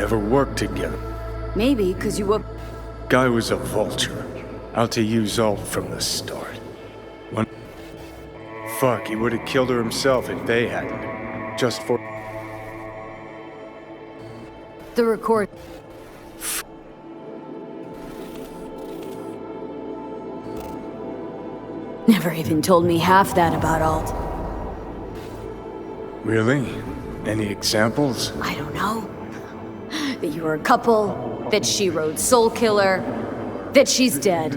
ever worked together. Maybe, because you woke... Guy was a vulture, out to use Alt from the start. Fuck, he would have killed her himself if they hadn't. Just for... The record... Never even told me half that about Alt. Really? Any examples? I don't know. That you were a couple, that she rode Soul Killer, that she's dead.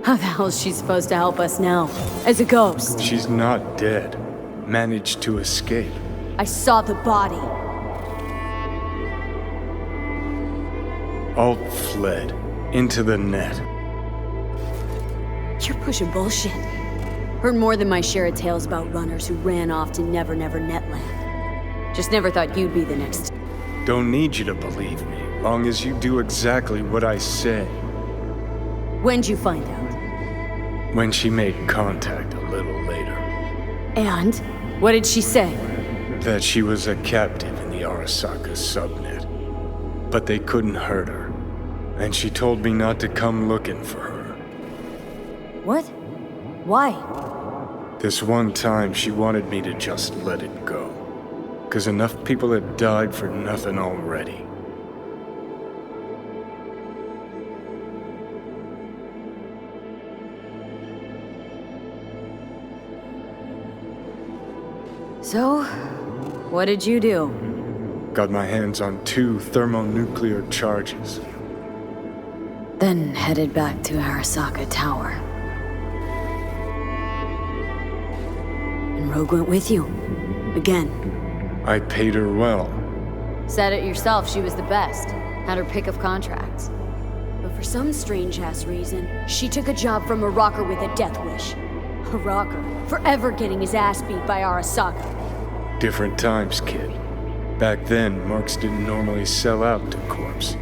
How the hell is she supposed to help us now? As a ghost? She's not dead. Managed to escape. I saw the body. Alt fled. Into the net. You're pushing bullshit. Heard more than my share of tales about runners who ran off to Never Never Netland. Just never thought you'd be the next. Don't need you to believe me, long as you do exactly what I say. When'd you find out? When she made contact a little later. And? What did she say? That she was a captive in the Arasaka subnet. But they couldn't hurt her. And she told me not to come looking for her. What? Why? This one time she wanted me to just let it go. 'Cause enough people had died for nothing already. So, what did you do? Got my hands on 2 thermonuclear charges. Then headed back to Arasaka Tower. And Rogue went with you. Again. I paid her well. Said it yourself, she was the best. Had her pick of contracts. But for some strange-ass reason, she took a job from a rocker with a death wish. A rocker, forever getting his ass beat by Arasaka. Different times, kid. Back then, mercs didn't normally sell out to corps.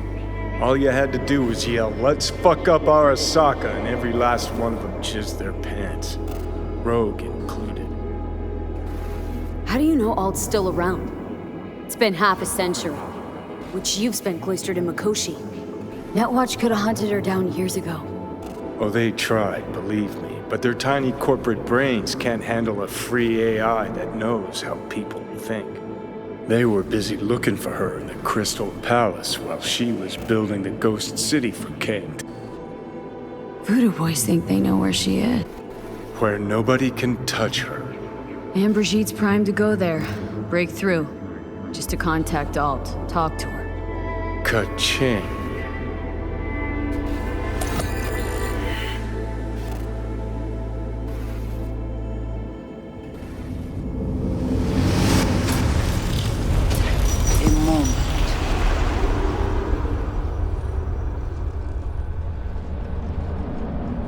All you had to do was yell, "Let's fuck up Arasaka," and every last one of them jizzed their pants. Rogue included. How do you know Alt's still around? It's been half a century, which you've spent cloistered in Mikoshi. Netwatch could have hunted her down years ago. Oh, they tried, believe me, but their tiny corporate brains can't handle a free AI that knows how people think. They were busy looking for her in the Crystal Palace while she was building the Ghost City for Kent. Voodoo boys think they know where she is. Where nobody can touch her. And Brigitte's primed to go there. Break through. Just to contact Alt. Talk to her. Ka-ching.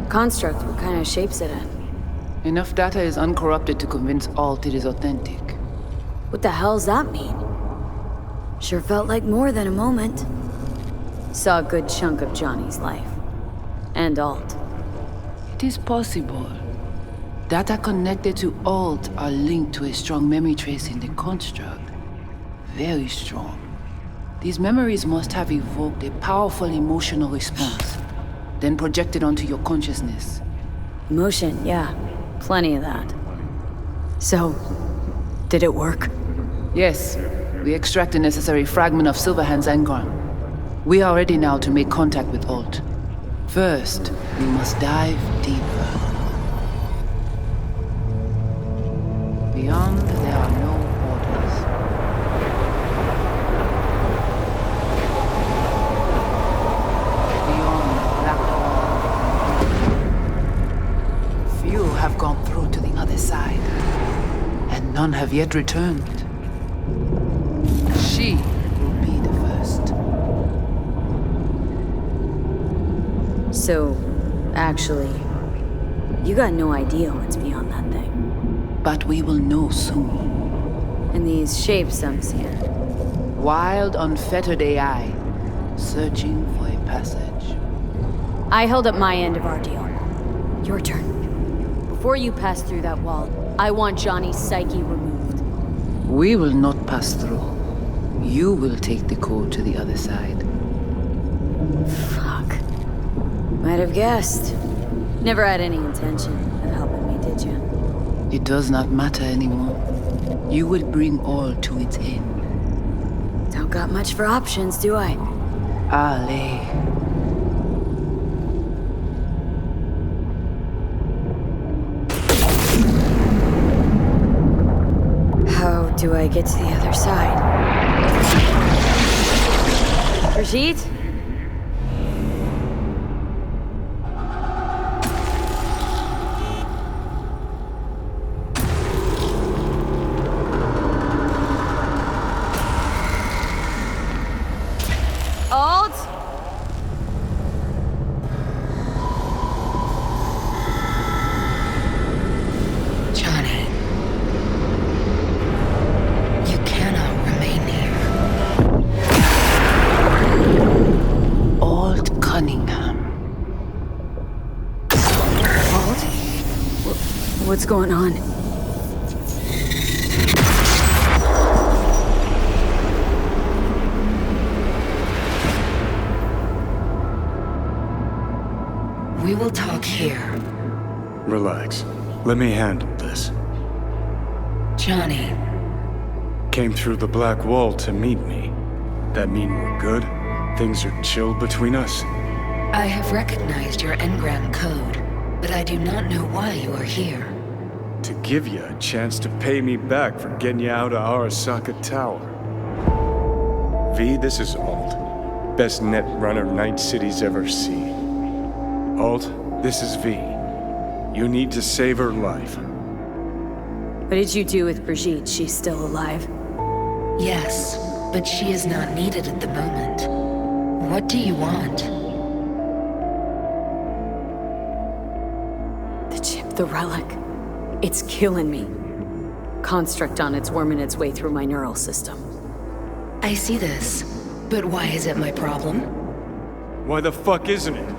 Construct, what kind of shape's it in? Enough data is uncorrupted to convince Alt it is authentic. What the hell's that mean? Sure felt like more than a moment. Saw a good chunk of Johnny's life. And Alt. It is possible. Data connected to Alt are linked to a strong memory trace in the construct. Very strong. These memories must have evoked a powerful emotional response, then projected onto your consciousness. Emotion, yeah. Plenty of that. So, did it work? Yes. We extract the necessary fragment of Silverhand's engram. We are ready now to make contact with Alt. First, we must dive deeper. Beyond, there are no borders. Beyond the black hole. Few have gone through to the other side, and none have yet returned. She will be the first. So, actually, you got no idea what's beyond that thing. But we will know soon. And these shapes I'm seeing. Wild, unfettered AI, searching for a passage. I held up my end of our deal. Your turn. Before you pass through that wall, I want Johnny's psyche removed. We will not pass through. You will take the code to the other side. Fuck. Might have guessed. Never had any intention of helping me, did you? It does not matter anymore. You will bring all to its end. Don't got much for options, do I? Ale. How do I get to the other side? Brigitte? Alt? Johnny, you cannot remain here. Alt Cunningham. Alt? What's going on? We will talk here. Relax. Let me handle this. Johnny, Came through the black wall to meet me. That mean we're good? Things are chill between us? I have recognized your engram code, but I do not know why you are here. To give you a chance to pay me back for getting you out of Arasaka Tower. V, this is Alt. Best net runner Night City's ever seen. Alt, this is V. You need to save her life. What did you do with Brigitte? She's still alive? Yes, but she is not needed at the moment. What do you want? The chip, the relic. It's killing me. Construct on it's worming its way through my neural system. I see this, but why is it my problem? Why the fuck isn't it?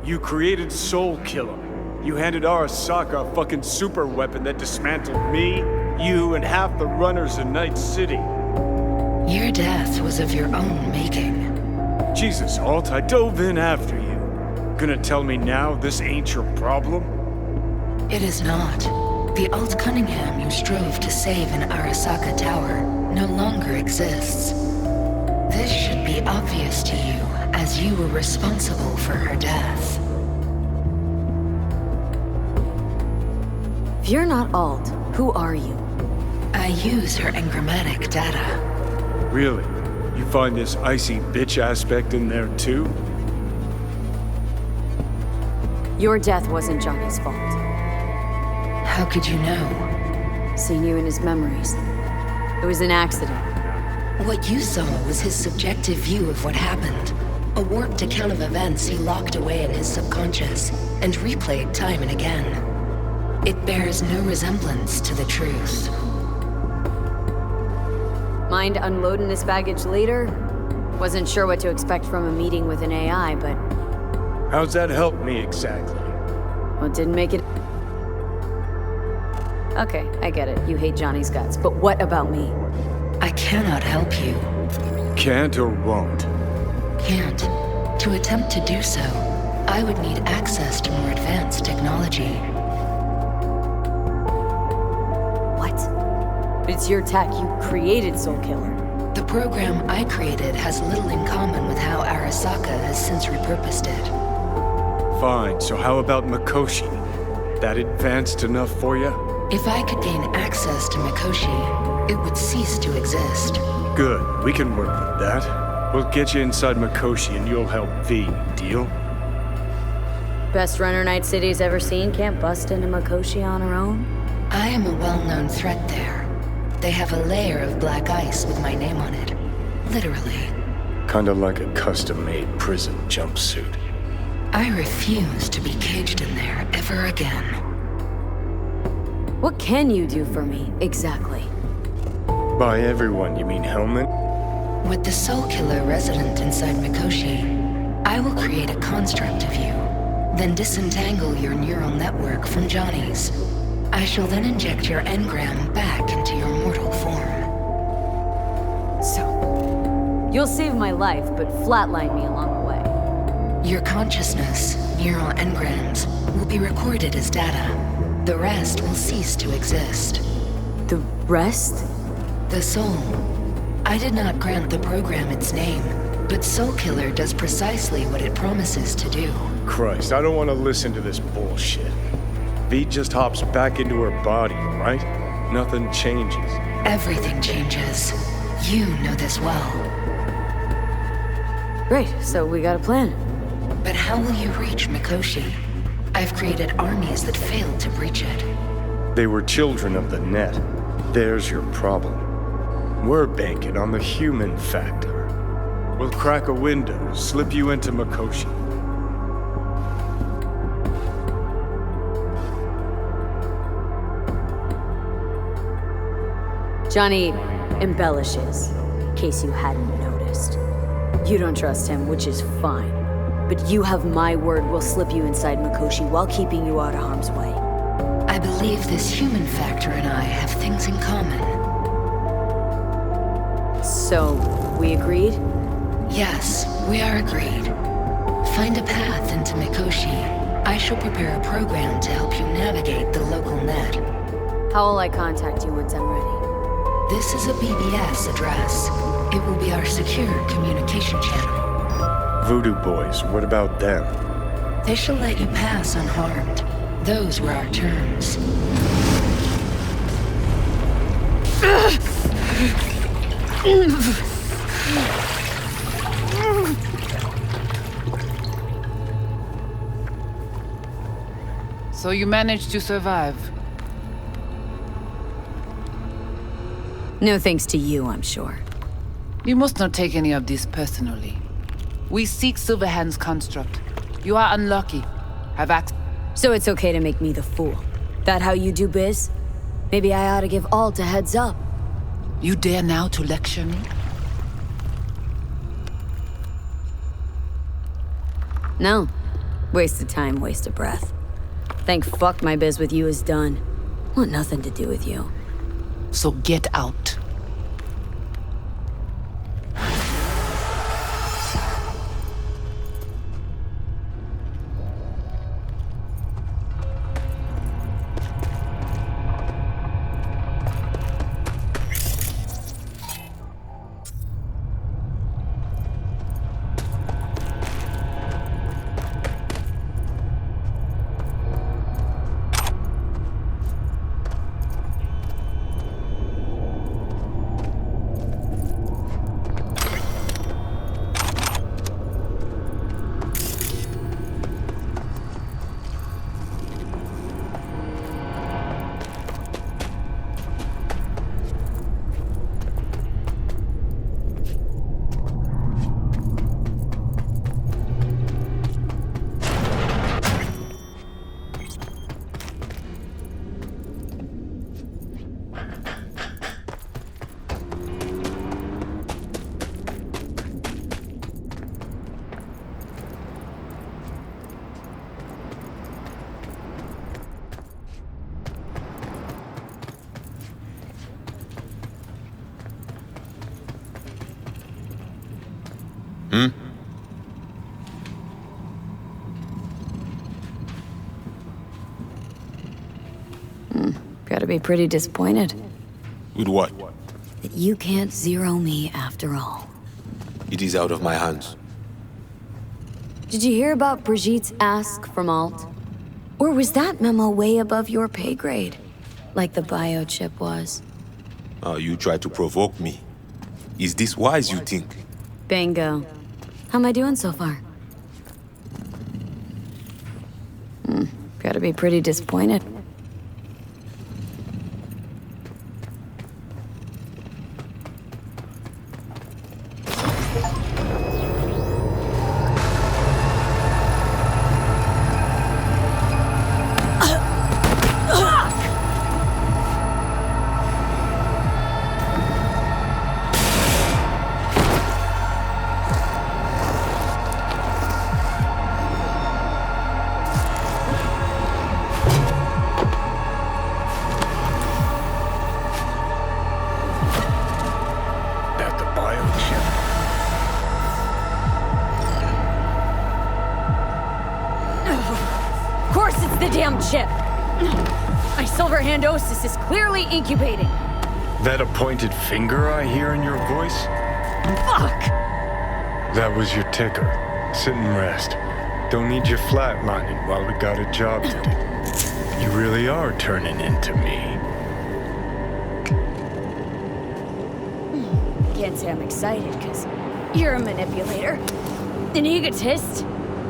You created Soul Killer. You handed Arasaka a fucking super weapon that dismantled me, you, and half the runners in Night City. Your death was of your own making. Jesus, Alt, I dove in after you. Gonna tell me now this ain't your problem? It is not. The Alt Cunningham you strove to save in Arasaka Tower no longer exists. This should be obvious to you, as you were responsible for her death. If you're not Alt, who are you? I use her engrammatic data. Really? You find this icy bitch aspect in there too? Your death wasn't Johnny's fault. How could you know? Seen you in his memories. It was an accident. What you saw was his subjective view of what happened. A warped account of events he locked away in his subconscious and replayed time and again. It bears no resemblance to the truth. Mind unloading this baggage later? Wasn't sure what to expect from a meeting with an AI, but... How's that help me exactly? Well, it didn't make it... Okay, I get it. You hate Johnny's guts, but what about me? I cannot help you. Can't or won't? Can't. To attempt to do so, I would need access to more advanced technology. What? But it's your tech. You created Soul Killer. The program I created has little in common with how Arasaka has since repurposed it. Fine, so how about Mikoshi? That advanced enough for you? If I could gain access to Mikoshi, it would cease to exist. Good, we can work with that. We'll get you inside Mikoshi and you'll help V, deal? Best runner Night City's ever seen can't bust into Mikoshi on her own? I am a well-known threat there. They have a layer of black ice with my name on it. Literally. Kinda like a custom-made prison jumpsuit. I refuse to be caged in there ever again. What can you do for me, exactly? By everyone, you mean Helmet? With the Soul Killer resident inside Mikoshi, I will create a construct of you, then disentangle your neural network from Johnny's. I shall then inject your engram back into your mortal form. You'll save my life, but flatline me along the way. Your consciousness, neural engrams, will be recorded as data. The rest will cease to exist. The rest? The soul. I did not grant the program its name, but Soul Killer does precisely what it promises to do. Christ, I don't want to listen to this bullshit. V just hops back into her body, right? Nothing changes. Everything changes. You know this well. Great, so we got a plan. But how will you reach Mikoshi? I've created armies that failed to breach it. They were children of the net. There's your problem. We're banking on the human factor. We'll crack a window, slip you into Mikoshi. Johnny embellishes, in case you hadn't noticed. You don't trust him, which is fine. But you have my word we'll slip you inside Mikoshi while keeping you out of harm's way. I believe this human factor and I have things in common. So, we agreed? Yes, we are agreed. Find a path into Mikoshi. I shall prepare a program to help you navigate the local net. How will I contact you once I'm ready? This is a BBS address. It will be our secure communication channel. Voodoo boys, what about them? They shall let you pass unharmed. Those were our terms. So you managed to survive. No thanks to you, I'm sure. You must not take any of this personally. We seek Silverhand's construct. You are unlucky. Have access. So it's okay to make me the fool. That how you do biz? Maybe I ought to give Alt a heads up. You dare now to lecture me? No. Waste of time, waste of breath. Thank fuck my biz with you is done. Want nothing to do with you. So get out. Gotta be pretty disappointed With what? that you can't zero me after all. It is out of my hands. Did you hear about Brigitte's ask from Alt? Or was that memo way above your pay grade? Like the biochip was? You try to provoke me. Is this wise, you think? Bingo. How am I doing so far? Gotta be pretty disappointed. the damn chip! My Silverhandosis is clearly incubating. That appointed finger I hear in your voice? Fuck! That was your ticker. Sit and rest. Don't need you flatlining while we got a job to do. You really are turning into me. Can't say I'm excited, because you're a manipulator, an egotist,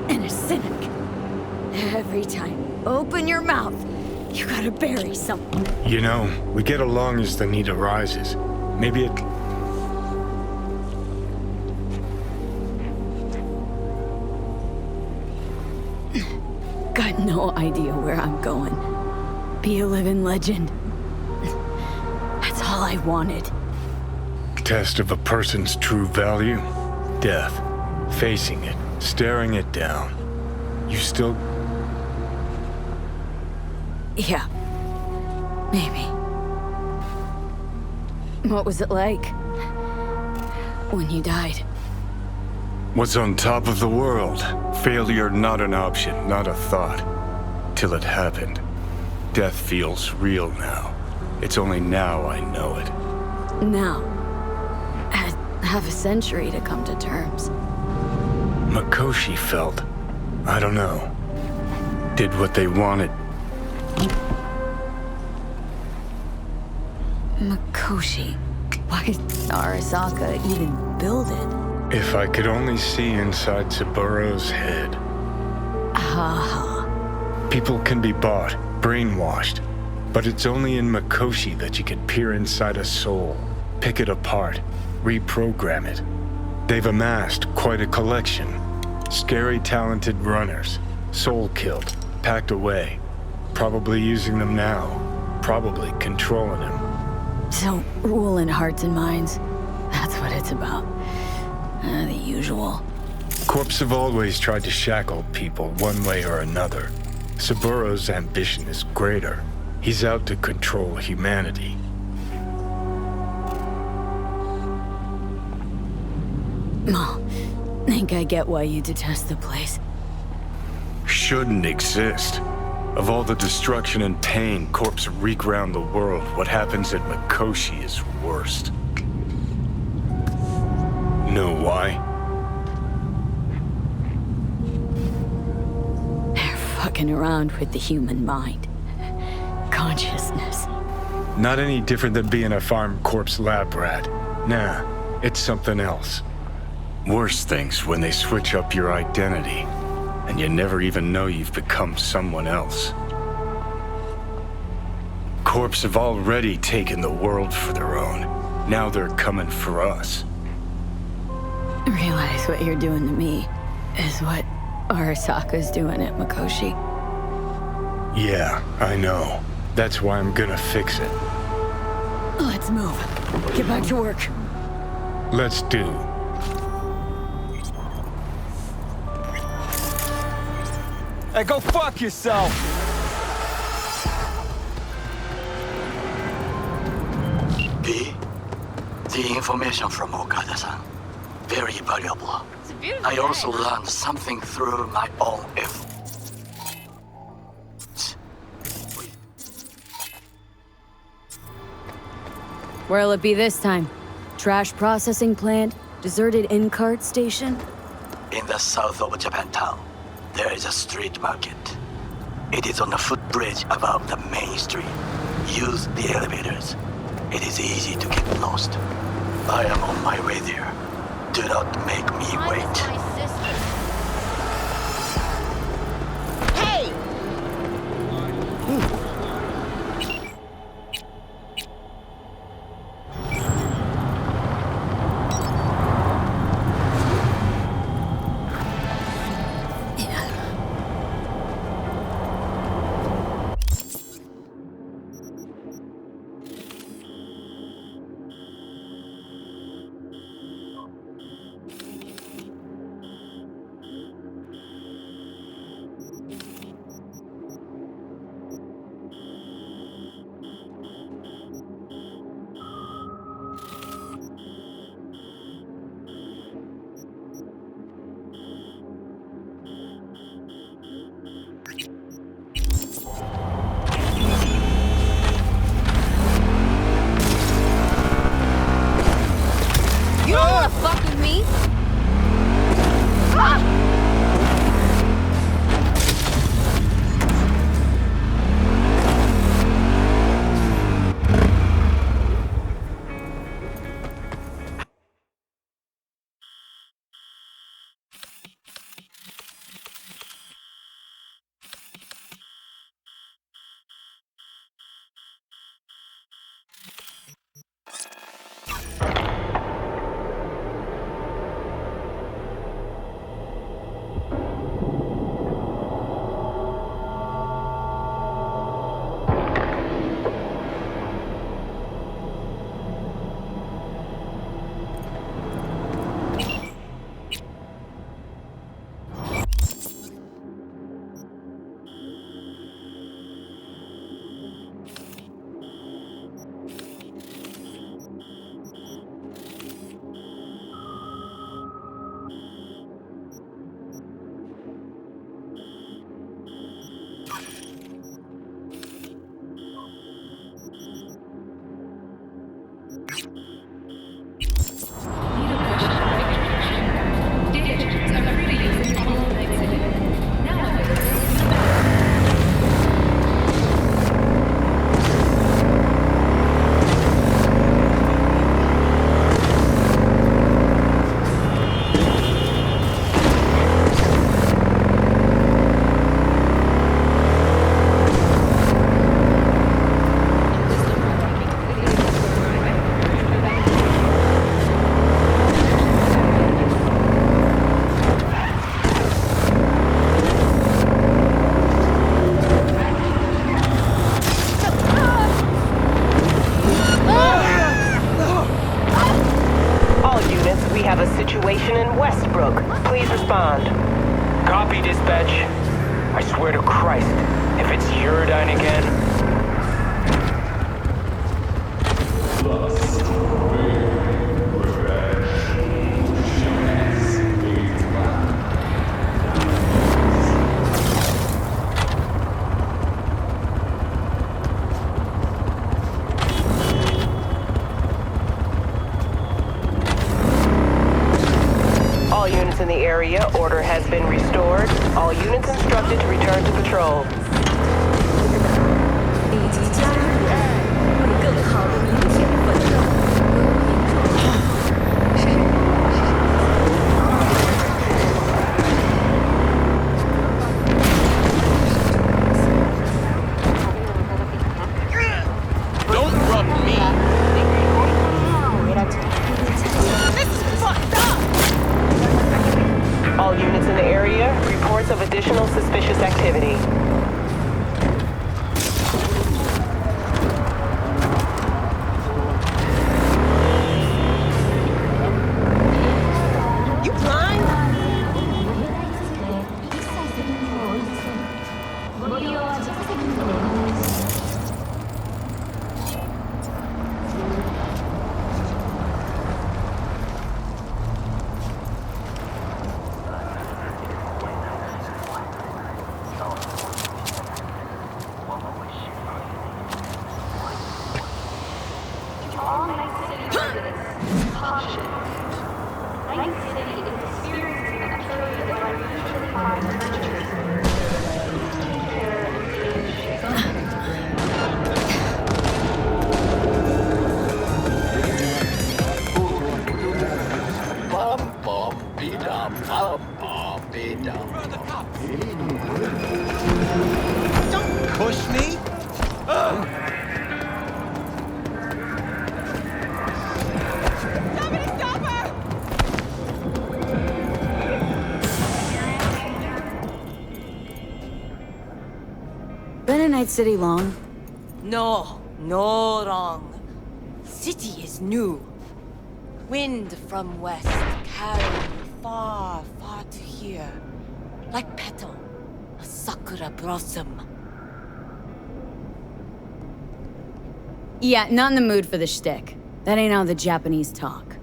and a cynic. Every time you open your mouth, you gotta bury something. You know, we get along as the need arises. Maybe it... Got no idea where I'm going. Be a living legend. That's all I wanted. Test of a person's true value? Death. Facing it. Staring it down. You still... Yeah. Maybe. What was it like when you died? Was on top of the world. Failure not an option, not a thought. Till it happened. Death feels real now. It's only now I know it. Now. Had half a century to come to terms. Mikoshi felt. I don't know. Did what they wanted. Mikoshi. Why did Arasaka even build it? If I could only see inside Saburo's head. People can be bought, brainwashed. But it's only in Mikoshi that you can peer inside a soul, pick it apart, reprogram it. They've amassed quite a collection. Scary, talented runners. Soul killed, packed away. Probably using them now. Probably controlling them. So, ruling hearts and minds. That's what it's about. The usual. Corps have always tried to shackle people one way or another. Saburo's ambition is greater. He's out to control humanity. Think I get why you detest the place. Shouldn't exist. Of all the destruction and pain Corps wreak around the world, what happens at Mikoshi is worst. Know why? They're fucking around with the human mind. Consciousness. Not any different than being a farm corpse lab rat. Nah, it's something else. Worse things when they switch up your identity, and you never even know you've become someone else. Corps have already taken the world for their own. Now they're coming for us. Realize what you're doing to me is what Arasaka's doing at Mikoshi. Yeah, I know. That's why I'm gonna fix it. Let's move. Get back to work. Let's do. Hey, go fuck yourself! The information from Okada-san, very valuable. I also learned something through my own efforts. Where'll it be this time? Trash processing plant? Deserted in-cart station? In the south of Japantown, there is a street market. It is on the footbridge above the main street. Use the elevators. It is easy to get lost. I am on my way there. Do not make me wait. Hey! Copy, dispatch. I swear to Christ, if it's Uridine again... All units in the area, order has been restored. All units instructed to return to patrol. 立即加入我，为更好的明天奋斗。Don't rub me! All units in the area, reports of additional suspicious activity. You blind? All Night City residents, caution. Night City is experiencing a period of unusually high temperatures. Don't push me! Been in Night City long? No, no wrong. City is new. Wind from west carry me far, far to here. Like petal, a sakura blossom. Yeah, not in the mood for the shtick. That ain't how the Japanese talk.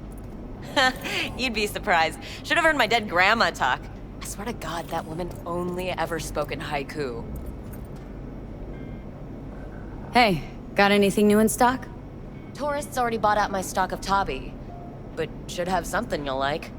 You'd be surprised. Should have heard my dead grandma talk. I swear to God, that woman only ever spoke in haiku. Hey, got anything new in stock? Tourists already bought out my stock of tabi, but should have something you'll like.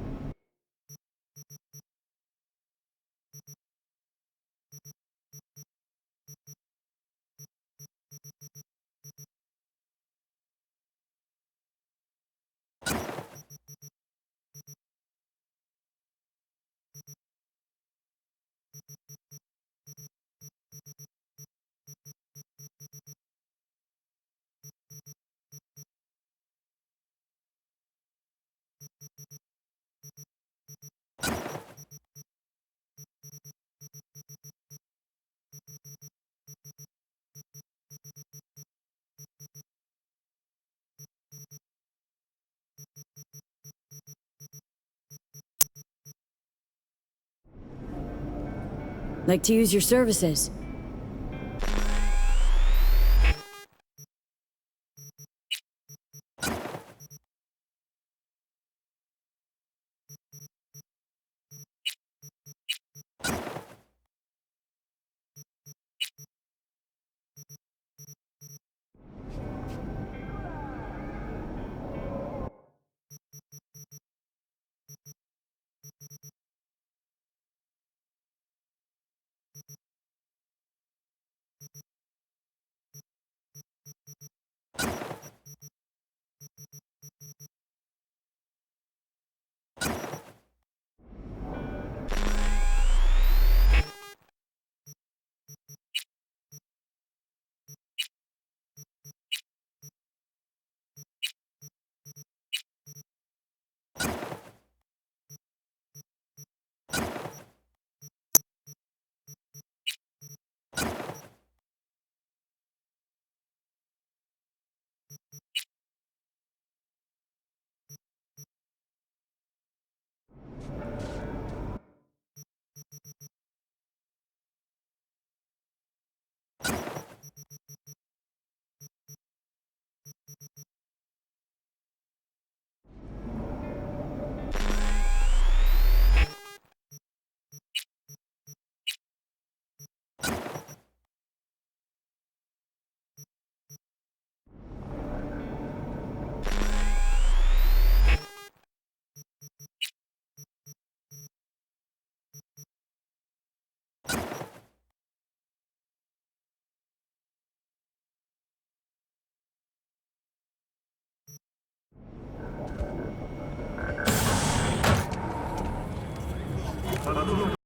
Like to use your services.